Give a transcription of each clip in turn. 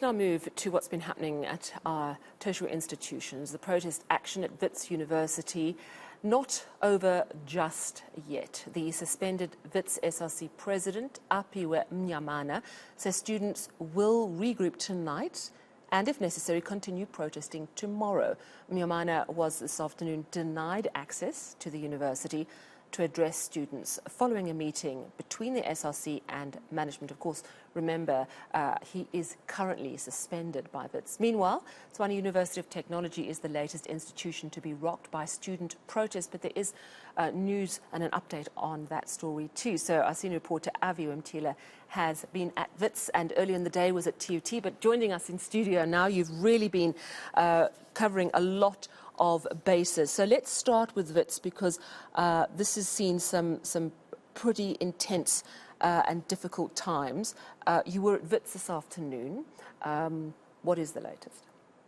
Let's now move to what's been happening at our tertiary institutions. The protest action at Wits University, not over just yet. The suspended Wits SRC President, Aphiwe Mnyamana, says students will regroup tonight and, if necessary, continue protesting tomorrow. Mnyamana was this afternoon denied access to the university to address students following a meeting between the SRC and management. Of course, remember, he is currently suspended by Wits. Meanwhile, Tshwane University of Technology is the latest institution to be rocked by student protests, but there is news and an update on that story too. So our senior reporter Aviwe Mtila has been at Wits and earlier in the day was at TUT, but joining us in studio now, you've really been covering a lot of bases. So let's start with Wits, because this has seen some pretty intense and difficult times. You were at Wits this afternoon. What is the latest?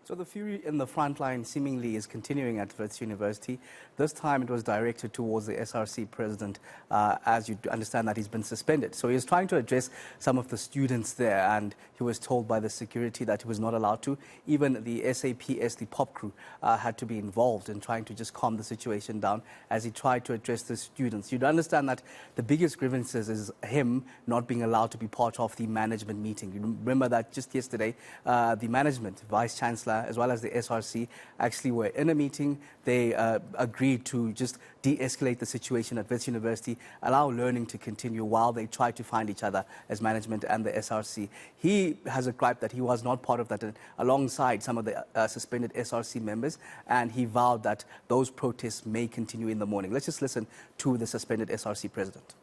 So the fury in the front line seemingly is continuing at Wits University. This time it was directed towards the SRC president, as you understand that he's been suspended. So he was trying to address some of the students there, and he was told by the security that he was not allowed to. Even the SAPS, the pop crew, had to be involved in trying to just calm the situation down as he tried to address the students. You'd understand that the biggest grievances is him not being allowed to be part of the management meeting. You remember that just yesterday, the management, Vice Chancellor, as well as the SRC, actually were in a meeting. They agreed to just de-escalate the situation at Wits University, allow learning to continue while they try to find each other as management and the SRC. He has a gripe that he was not part of that alongside some of the suspended SRC members, and he vowed that those protests may continue in the morning. Let's just listen to the suspended SRC president.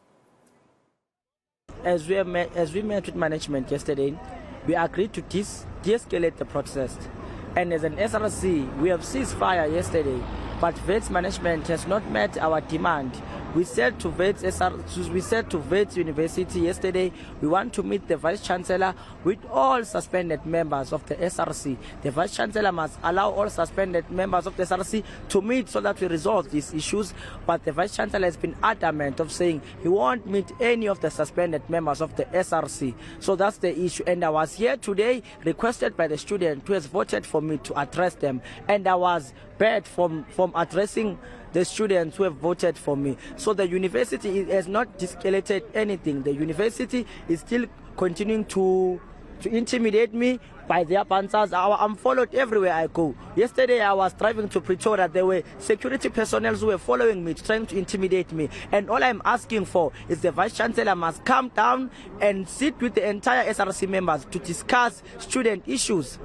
As we met with management yesterday, we agreed to de-escalate the protest. And as an SRC, we have ceased fire yesterday, but Wits management has not met our demand. We said to Wits University yesterday, we want to meet the Vice Chancellor with all suspended members of the SRC. The Vice Chancellor must allow all suspended members of the SRC to meet so that we resolve these issues. But the Vice Chancellor has been adamant of saying he won't meet any of the suspended members of the SRC. So that's the issue. And I was here today requested by the student who has voted for me to address them. And I was barred from addressing the students who have voted for me. So the university has not de-escalated anything. The university is still continuing to intimidate me by their panzers. I'm followed everywhere I go. Yesterday I was driving to Pretoria. There were security personnel who were following me, trying to intimidate me. And all I'm asking for is the Vice Chancellor must come down and sit with the entire SRC members to discuss student issues.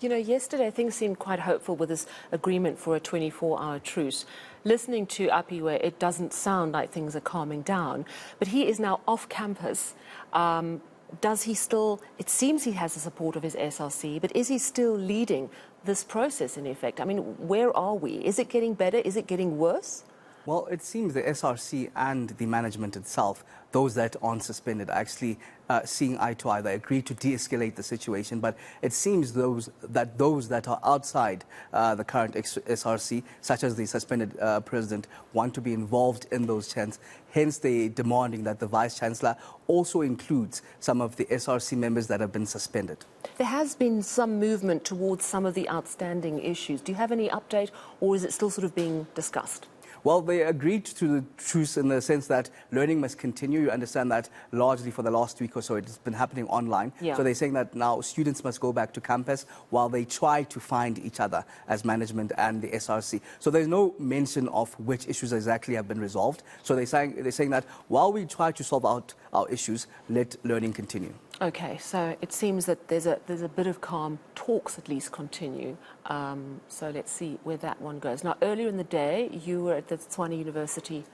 You know, yesterday things seemed quite hopeful with this agreement for a 24-hour truce. Listening to Aphiwe, it doesn't sound like things are calming down. But he is now off campus. Does he still, it seems he has the support of his SRC, but is he still leading this process in effect? I mean, where are we? Is it getting better? Is it getting worse? Well, it seems the SRC and the management itself, those that aren't suspended, actually seeing eye to eye. They agreed to de-escalate the situation, but it seems those that are outside the current SRC, such as the suspended president, want to be involved in those chants. Hence, they're demanding that the Vice Chancellor also includes some of the SRC members that have been suspended. There has been some movement towards some of the outstanding issues. Do you have any update, or is it still sort of being discussed? Well, they agreed to the truce in the sense that learning must continue. You understand that largely for the last week or so it's been happening online. Yeah. So they're saying that now students must go back to campus while they try to find each other as management and the SRC. So there's no mention of which issues exactly have been resolved. So they're saying that while we try to solve out our issues, let learning continue. Okay, so it seems that there's a bit of calm. Talks at least continue. So let's see where that one goes. Now, earlier in the day, you were at the Tshwane University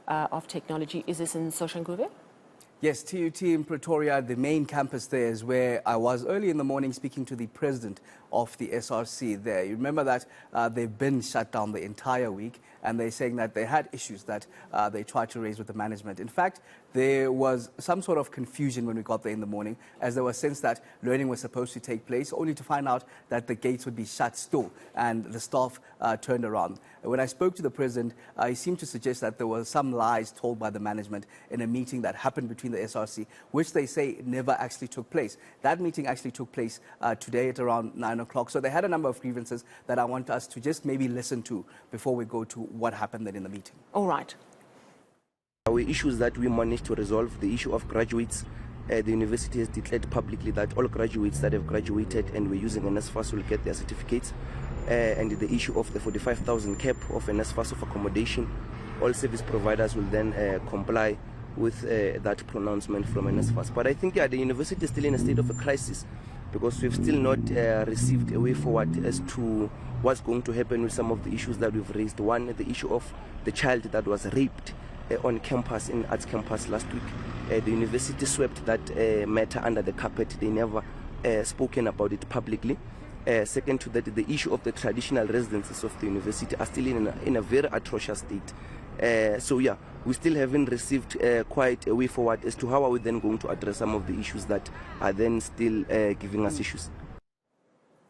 of Technology. Is this in Soshanguve? Yes, TUT in Pretoria, the main campus there is where I was early in the morning speaking to the president of the SRC there. You remember that they've been shut down the entire week, and they're saying that they had issues that they tried to raise with the management. In fact, there was some sort of confusion when we got there in the morning, as there was a sense that learning was supposed to take place, only to find out that the gates would be shut still, and the staff turned around. When I spoke to the president, he seemed to suggest that there were some lies told by the management in a meeting that happened between the SRC, which they say never actually took place. That meeting actually took place today at around 9 o'clock. So they had a number of grievances that I want us to just maybe listen to before we go to what happened then in the meeting. All right. Our issues that we managed to resolve, the issue of graduates, the university has declared publicly that all graduates that have graduated and were using NSFAS will get their certificates. And the issue of the 45,000 cap of NSFAS of accommodation, all service providers will then comply with that pronouncement from NSFAS. But I think the university is still in a state of a crisis, because we've still not received a way forward as to what's going to happen with some of the issues that we've raised. One, the issue of the child that was raped on campus, in Arts Campus last week. The university swept that matter under the carpet. They never spoken about it publicly. Second to that, the issue of the traditional residences of the university are still in a very atrocious state. So yeah, we still haven't received quite a way forward as to how are we then going to address some of the issues that are then still giving us issues.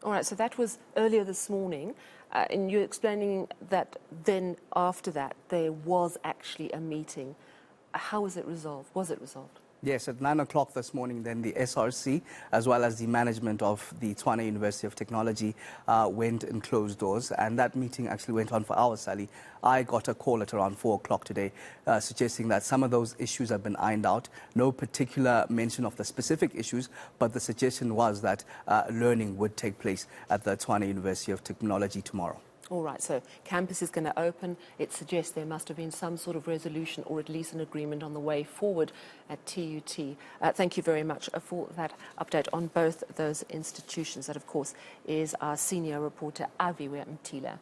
All right, so that was earlier this morning, and you're explaining that then after that there was actually a meeting. How was it resolved? Was it resolved? Yes, at 9 o'clock this morning, then the SRC, as well as the management of the Tshwane University of Technology, went in closed doors. And that meeting actually went on for hours, Sally. I got a call at around 4 o'clock today suggesting that some of those issues have been ironed out. No particular mention of the specific issues, but the suggestion was that learning would take place at the Tshwane University of Technology tomorrow. All right, so campus is going to open. It suggests there must have been some sort of resolution or at least an agreement on the way forward at TUT. Thank you very much for that update on both those institutions. That, of course, is our senior reporter, Aviwe Mtila.